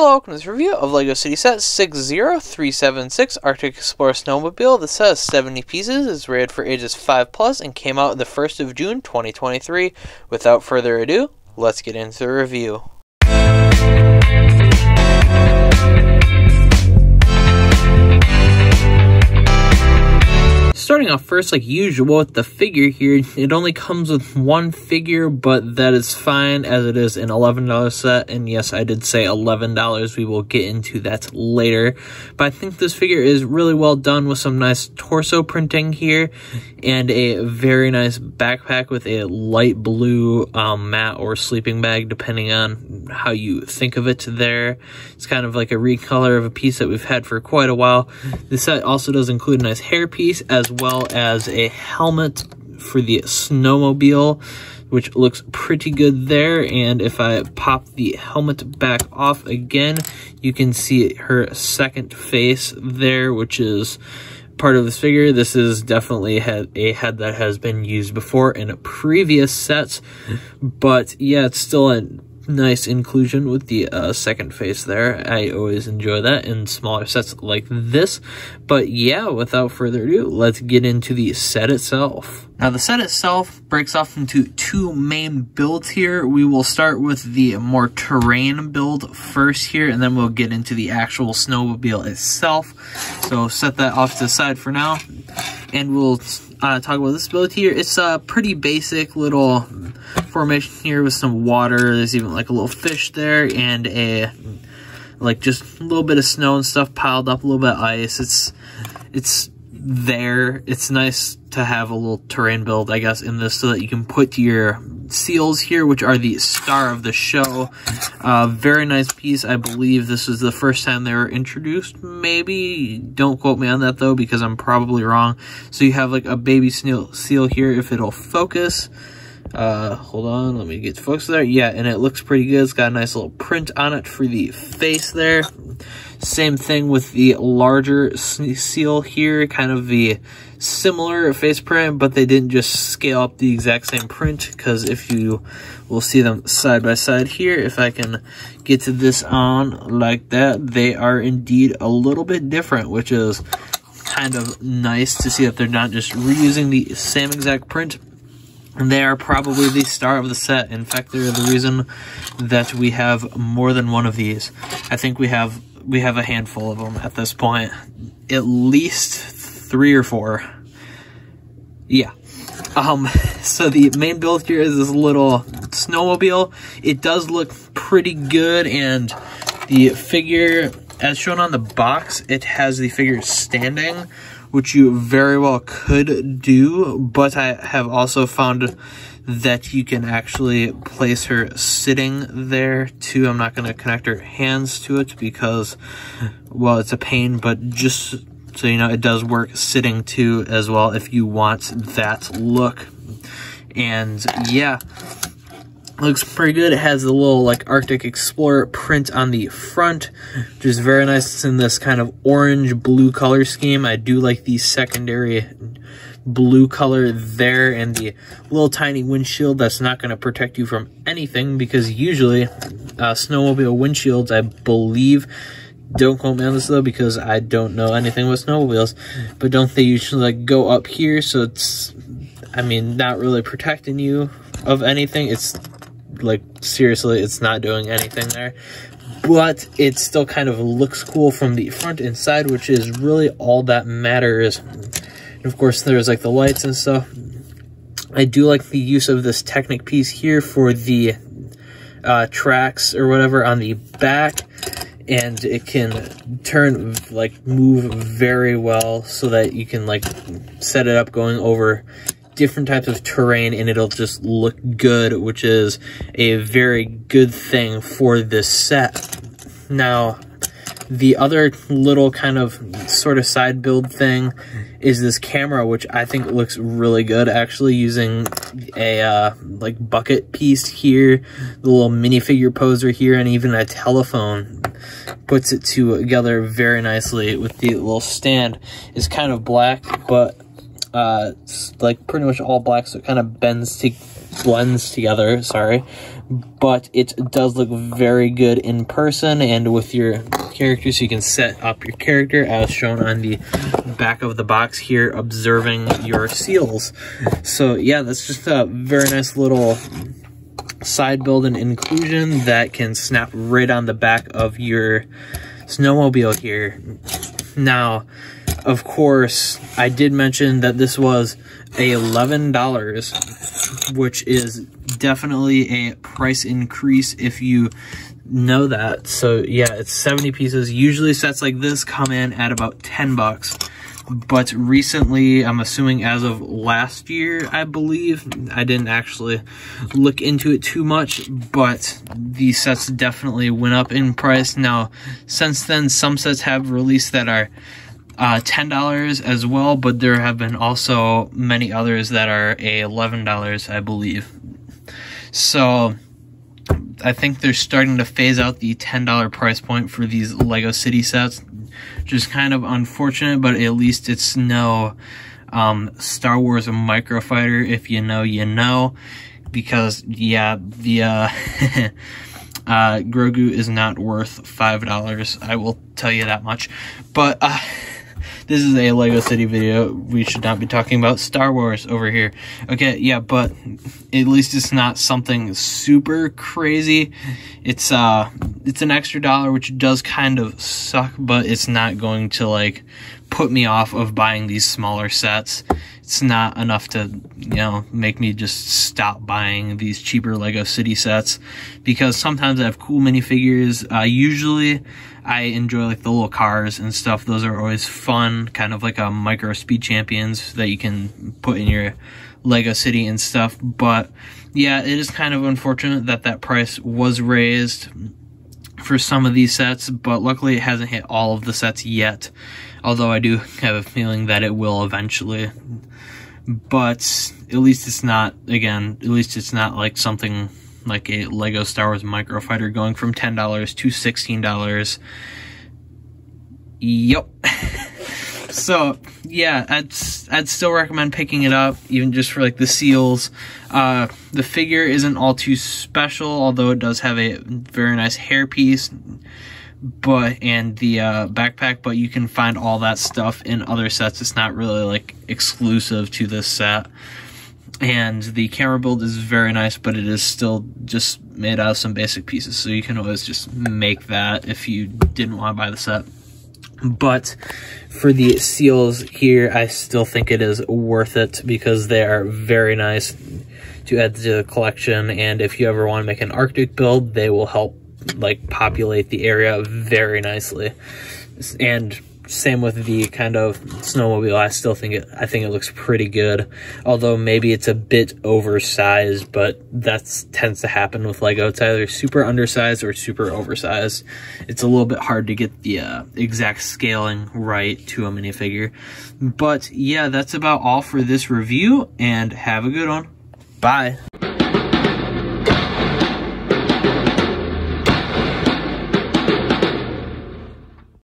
Hello, welcome to this review of LEGO City Set 60376 Arctic Explorer Snowmobile. This set has 70 pieces, is rated for ages 5+, and came out the 1st of June 2023. Without further ado, let's get into the review. Starting off first, like usual, with the figure here, it only comes with one figure, but that is fine as it is an $11 set. And yes, I did say $11. We will get into that later. But I think this figure is really well done with some nice torso printing here and a very nice backpack with a light blue mat or sleeping bag, depending on how you think of it there. It's kind of like a recolor of a piece that we've had for quite a while. This set also does include a nice hair piece as well as a helmet for the Snowmobile, which looks pretty good there. And if I pop the helmet back off again, you can see her second face there, which is part of this figure. This is definitely a head that has been used before in previous sets, but yeah, it's still a nice inclusion with the second face there. I always enjoy that in smaller sets like this. But yeah, without further ado, let's get into the set itself. Now, the set itself breaks off into two main builds here. We will start with the more terrain build first here, and then we'll get into the actual snowmobile itself. So set that off to the side for now, and we'll talk about this build here. It's a pretty basic little formation here with some water. There's even like a little fish there and a just a little bit of snow and stuff piled up, a little bit of ice. It's there. It's nice to have a little terrain build, I guess, in this so that you can put your seals here, which are the star of the show. Very nice piece. I believe this is the first time they were introduced. Maybe, don't quote me on that though, because I'm probably wrong. So you have like a baby seal here, if it'll focus. Hold on, let me get to focus there. Yeah, and it looks pretty good. It's got a nice little print on it for the face there. Same thing with the larger seal here, kind of the similar face print, but they didn't just scale up the exact same print, because if you will see them side by side here, if I can get to this on like that, they are indeed a little bit different, which is kind of nice to see that they're not just reusing the same exact print. And they are probably the star of the set. In fact, they're the reason that we have more than one of these. I think we have a handful of them at this point. At least 3 or 4. Yeah. So the main build here is this little snowmobile. It does look pretty good, and the figure, as shown on the box, it has the figure standing, which you very well could do, but I have also found that you can actually place her sitting there too. I'm not going to connect her hands to it because, well, it's a pain, but just so you know, it does work sitting too as well if you want that look. And yeah, looks pretty good. It has a little like Arctic Explorer print on the front, which is very nice. It's in this kind of orange blue color scheme. I do like the secondary blue color there, and the little tiny windshield that's not going to protect you from anything, because usually snowmobile windshields, I believe, don't quote me on this though because I don't know anything with snowmobiles, but don't they usually like go up here, so it's, I mean, not really protecting you of anything. It's like, seriously, it's not doing anything there, but it still kind of looks cool from the front and side, which is really all that matters. And of course, there's like the lights and stuff. I do like the use of this Technic piece here for the tracks or whatever on the back, and it can turn, like, move very well so that you can like set it up going over different types of terrain, and it'll just look good, which is a very good thing for this set. Now, the other little kind of sort of side build thing is this camera, which I think looks really good, actually, using a like bucket piece here, the little minifigure poser here, and even a telephone puts it together very nicely with the little stand. Is kind of black, but it's like pretty much all black, so it kind of blends together, sorry. but it does look very good in person and with your character, so you can set up your character as shown on the back of the box here, observing your seals. So yeah, that's just a very nice little side build and inclusion that can snap right on the back of your snowmobile here. Now, of course, I did mention that this was $11, which is definitely a price increase if you know that. So yeah, it's 70 pieces. Usually sets like this come in at about 10 bucks. But recently, I'm assuming as of last year, I believe, I didn't actually look into it too much, but these sets definitely went up in price. Now, since then, some sets have released that are $10 as well, but there have been also many others that are $11, I believe. So I think they're starting to phase out the $10 price point for these Lego City sets, which is kind of unfortunate, but at least it's no Star Wars Microfighter. If you know, you know, because yeah, the Grogu is not worth $5. I will tell you that much. But this is a Lego City video. We should not be talking about Star Wars over here. Okay, yeah, but at least it's not something super crazy. It's an extra $1, which does kind of suck, but it's not going to like put me off of buying these smaller sets. It's not enough to, you know, make me just stop buying these cheaper Lego City sets, because sometimes I have cool minifigures. Usually I enjoy like the little cars and stuff. Those are always fun, kind of like a micro speed champions that you can put in your Lego City and stuff. But yeah, it is kind of unfortunate that that price was raised for some of these sets, but luckily it hasn't hit all of the sets yet, although I do have a feeling that it will eventually. But at least it's not, again, at least it's not like something like a Lego Star Wars Microfighter going from $10 to $16. Yep. So yeah, I'd still recommend picking it up, even just for like the seals. The figure isn't all too special, although it does have a very nice hairpiece, and the backpack, but you can find all that stuff in other sets. It's not really like exclusive to this set. And the camera build is very nice, but it is still just made out of some basic pieces, so you can always just make that if you didn't want to buy the set. But for the seals here, I still think it is worth it because they are very nice to add to the collection, and if you ever want to make an Arctic build, they will help like populate the area very nicely. And same with the kind of snowmobile. I think it looks pretty good, although maybe it's a bit oversized, but that tends to happen with Lego. It's either super undersized or super oversized. It's a little bit hard to get the exact scaling right to a minifigure. But yeah, that's about all for this review, and have a good one. Bye.